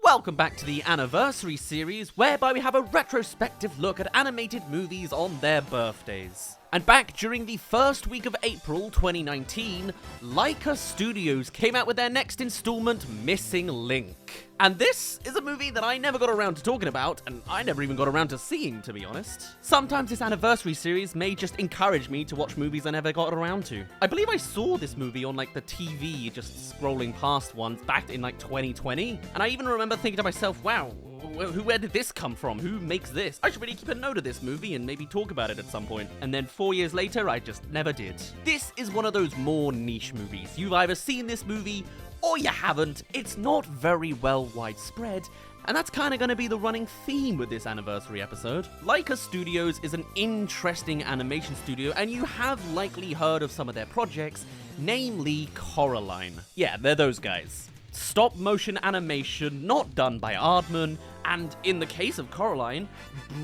Welcome back to the Anniversary series, whereby we have a retrospective look at animated movies on their birthdays. And back during the first week of April 2019, Laika Studios came out with their next installment, Missing Link. And this is a movie that I never got around to talking about, and I never even got around to seeing, to be honest. Sometimes this Anniversary series may just encourage me to watch movies I never got around to. I believe I saw this movie on the TV, just scrolling past once, back in 2020. And I even remember thinking to myself, wow, where did this come from? Who makes this? I should really keep a note of this movie and maybe talk about it at some point. And then 4 years later, I just never did. This is one of those more niche movies. You've either seen this movie or you haven't. It's not very well widespread, and that's kind of going to be the running theme with this Anniversary episode. Laika Studios is an interesting animation studio, and you have likely heard of some of their projects, namely Coraline. Yeah, they're those guys. Stop-motion animation, not done by Aardman, and in the case of Coraline,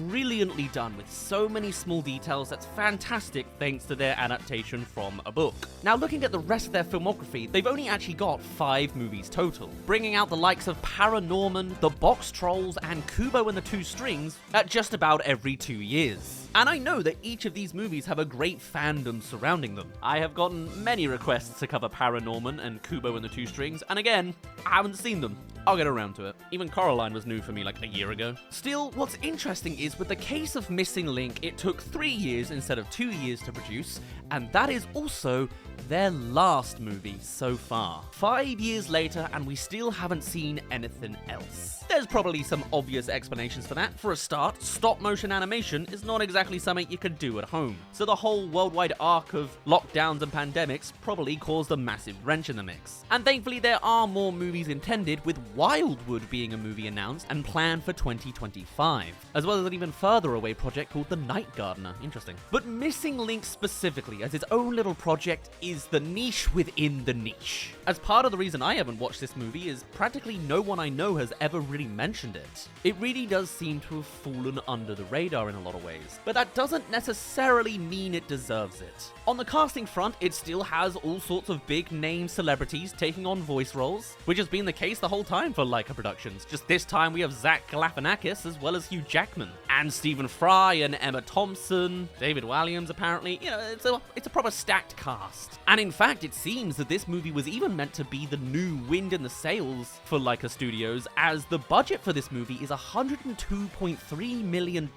brilliantly done with so many small details that's fantastic thanks to their adaptation from a book. Now, looking at the rest of their filmography, they've only actually got 5 movies total, bringing out the likes of Paranorman, The Box Trolls, and Kubo and the Two Strings at just about every 2 years. And I know that each of these movies have a great fandom surrounding them. I have gotten many requests to cover Paranorman and Kubo and the Two Strings, and again, I haven't seen them. I'll get around to it. Even Coraline was new for me a year ago. Still, what's interesting is with the case of Missing Link, it took 3 years instead of 2 years to produce, and that is also their last movie so far. 5 years later, and we still haven't seen anything else. There's probably some obvious explanations for that. For a start, stop-motion animation is not exactly something you could do at home. So the whole worldwide arc of lockdowns and pandemics probably caused a massive wrench in the mix. And thankfully there are more movies intended, with Wildwood being a movie announced and planned for 2025, as well as an even further away project called The Night Gardener. Interesting. But Missing Link specifically, as its own little project, is the niche within the niche. As part of the reason I haven't watched this movie is practically no one I know has ever really mentioned it. It really does seem to have fallen under the radar in a lot of ways, but that doesn't necessarily mean it deserves it. On the casting front, it still has all sorts of big name celebrities taking on voice roles, which has been the case the whole time for Leica Productions. Just this time we have Zach Galifianakis as well as Hugh Jackman, and Stephen Fry and Emma Thompson, David Walliams apparently. You know, it's a proper stacked cast. And in fact, it seems that this movie was even meant to be the new wind in the sails for Laika Studios, as the budget for this movie is $102.3 million.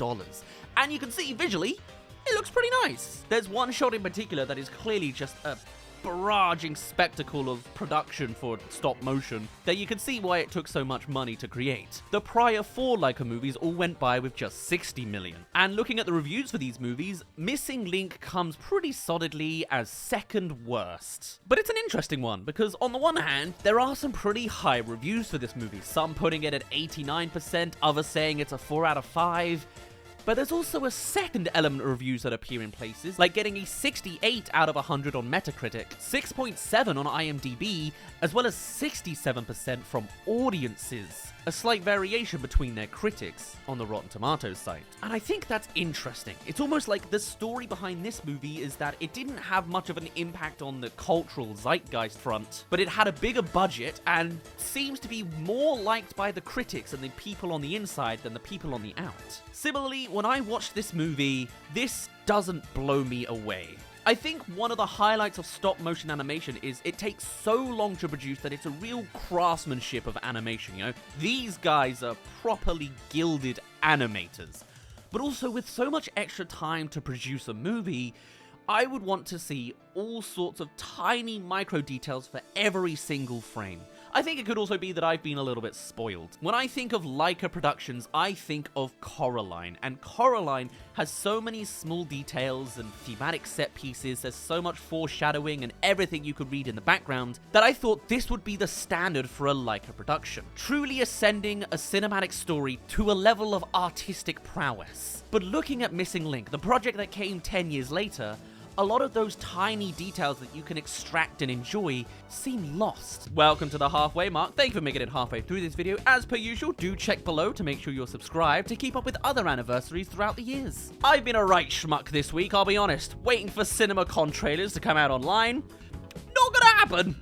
And you can see visually, it looks pretty nice. There's one shot in particular that is clearly just a barraging spectacle of production for stop motion that you can see why it took so much money to create. The prior 4 Laika movies all went by with just $60 million. And looking at the reviews for these movies, Missing Link comes pretty solidly as second worst. But it's an interesting one, because on the one hand, there are some pretty high reviews for this movie, some putting it at 89%, others saying it's a 4 out of 5. But there's also a second element of reviews that appear in places, like getting a 68 out of 100 on Metacritic, 6.7 on IMDb, as well as 67% from audiences. A slight variation between their critics on the Rotten Tomatoes site. And I think that's interesting. It's almost like the story behind this movie is that it didn't have much of an impact on the cultural zeitgeist front, but it had a bigger budget and seems to be more liked by the critics and the people on the inside than the people on the out. Similarly, when I watched this movie, this doesn't blow me away. I think one of the highlights of stop-motion animation is it takes so long to produce that it's a real craftsmanship of animation, you know? These guys are properly gilded animators. But also, with so much extra time to produce a movie, I would want to see all sorts of tiny micro details for every single frame. I think it could also be that I've been a little bit spoiled. When I think of Laika Productions, I think of Coraline, and Coraline has so many small details and thematic set pieces, there's so much foreshadowing and everything you could read in the background, that I thought this would be the standard for a Laika production, truly ascending a cinematic story to a level of artistic prowess. But looking at Missing Link, the project that came 10 years later, a lot of those tiny details that you can extract and enjoy seem lost. Welcome to the halfway mark. Thank you for making it halfway through this video. As per usual, do check below to make sure you're subscribed to keep up with other anniversaries throughout the years. I've been a right schmuck this week, I'll be honest. Waiting for CinemaCon trailers to come out online. Not gonna happen! happen.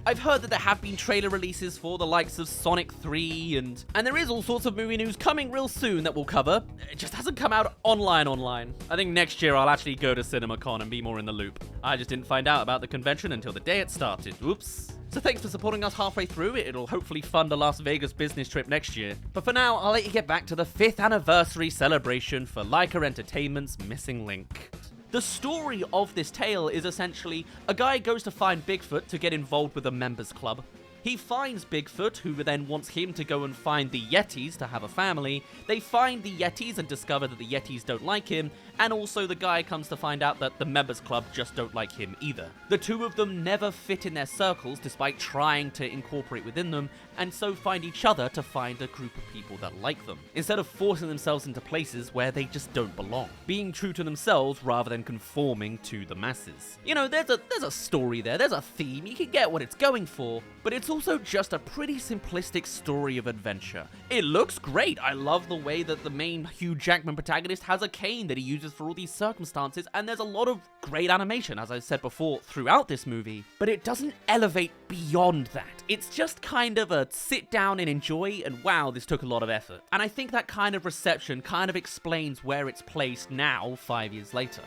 I've heard that there have been trailer releases for the likes of Sonic 3, and there is all sorts of movie news coming real soon that we'll cover. It just hasn't come out online. I think next year I'll actually go to CinemaCon and be more in the loop. I just didn't find out about the convention until the day it started. Oops. So thanks for supporting us halfway through. It'll hopefully fund a Las Vegas business trip next year. But for now, I'll let you get back to the 5th anniversary celebration for Leica Entertainment's Missing Link. The story of this tale is essentially a guy goes to find Bigfoot to get involved with a members club. He finds Bigfoot, who then wants him to go and find the Yetis to have a family. They find the Yetis and discover that the Yetis don't like him, and also the guy comes to find out that the members club just don't like him either. The two of them never fit in their circles despite trying to incorporate within them, and so find each other to find a group of people that like them, instead of forcing themselves into places where they just don't belong, being true to themselves rather than conforming to the masses. You know, there's a story there, there's a theme, you can get what it's going for, but it's also just a pretty simplistic story of adventure. It looks great. I love the way that the main Hugh Jackman protagonist has a cane that he uses for all these circumstances, and there's a lot of great animation, as I said before, throughout this movie, but it doesn't elevate beyond that. It's just kind of a sit down and enjoy, and wow, this took a lot of effort. And I think that kind of reception kind of explains where it's placed now, 5 years later.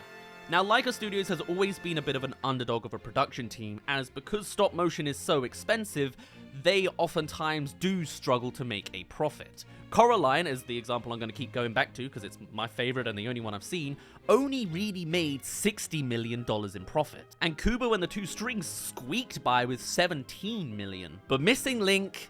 Now, Leica Studios has always been a bit of an underdog of a production team, as because stop motion is so expensive, they oftentimes do struggle to make a profit. Coraline, is the example I'm going to keep going back to because it's my favorite and the only one I've seen, only really made $60 million in profit. And Kubo and the Two Strings squeaked by with $17 million. But Missing Link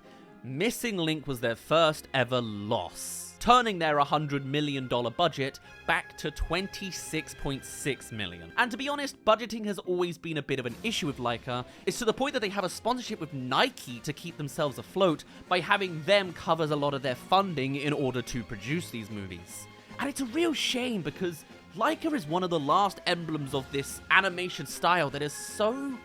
was their first ever loss, turning their $100 million budget back to $26.6 million. And to be honest, budgeting has always been a bit of an issue with Leica. It's to the point that they have a sponsorship with Nike to keep themselves afloat by having them cover a lot of their funding in order to produce these movies. And it's a real shame because Leica is one of the last emblems of this animation style that is so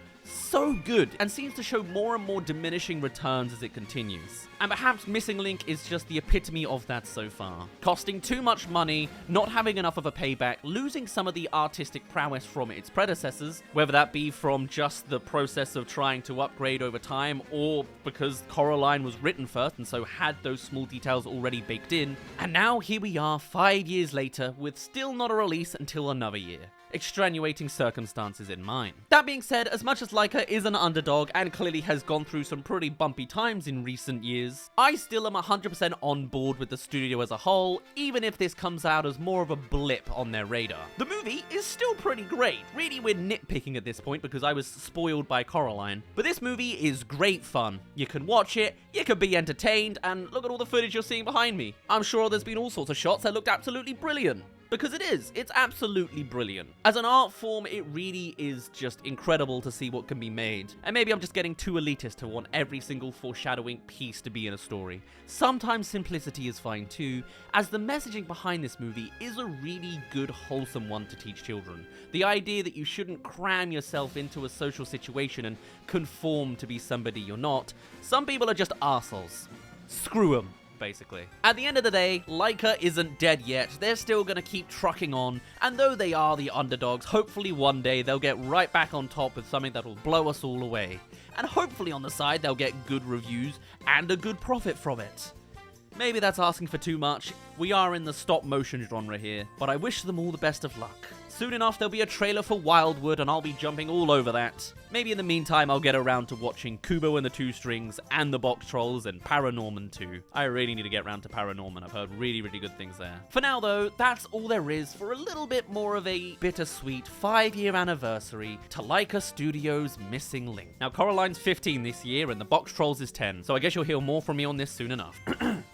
good and seems to show more and more diminishing returns as it continues. And perhaps Missing Link is just the epitome of that so far. Costing too much money, not having enough of a payback, losing some of the artistic prowess from its predecessors, whether that be from just the process of trying to upgrade over time, or because Coraline was written first and so had those small details already baked in. And now here we are 5 years later with still not a release until another year. Extenuating circumstances in mind. That being said, as much as Leica is an underdog and clearly has gone through some pretty bumpy times in recent years, I still am 100% on board with the studio as a whole, even if this comes out as more of a blip on their radar. The movie is still pretty great. Really, we're nitpicking at this point because I was spoiled by Coraline. But this movie is great fun. You can watch it, you can be entertained, and look at all the footage you're seeing behind me. I'm sure there's been all sorts of shots that looked absolutely brilliant. Because it's absolutely brilliant. As an art form, it really is just incredible to see what can be made. And maybe I'm just getting too elitist to want every single foreshadowing piece to be in a story. Sometimes simplicity is fine too, as the messaging behind this movie is a really good, wholesome one to teach children. The idea that you shouldn't cram yourself into a social situation and conform to be somebody you're not. Some people are just arseholes. Screw them. Basically. At the end of the day, Leica isn't dead yet. They're still gonna keep trucking on, and though they are the underdogs, hopefully one day they'll get right back on top with something that'll blow us all away. And hopefully on the side they'll get good reviews and a good profit from it. Maybe that's asking for too much. We are in the stop motion genre here, but I wish them all the best of luck. Soon enough, there'll be a trailer for Wildwood, and I'll be jumping all over that. Maybe in the meantime, I'll get around to watching Kubo and the Two Strings and the Box Trolls and Paranorman 2. I really need to get around to Paranorman. I've heard really, really good things there. For now, though, that's all there is for a little bit more of a bittersweet 5-year anniversary to Leica Studios' Missing Link. Now, Coraline's 15 this year, and the Box Trolls is 10, so I guess you'll hear more from me on this soon enough.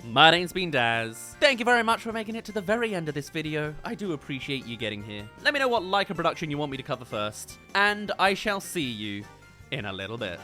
My name's been Daz. Thank you very much for making it to the very end of this video. I do appreciate you getting here. Let me know what Leica production you want me to cover first, and I shall see you in a little bit.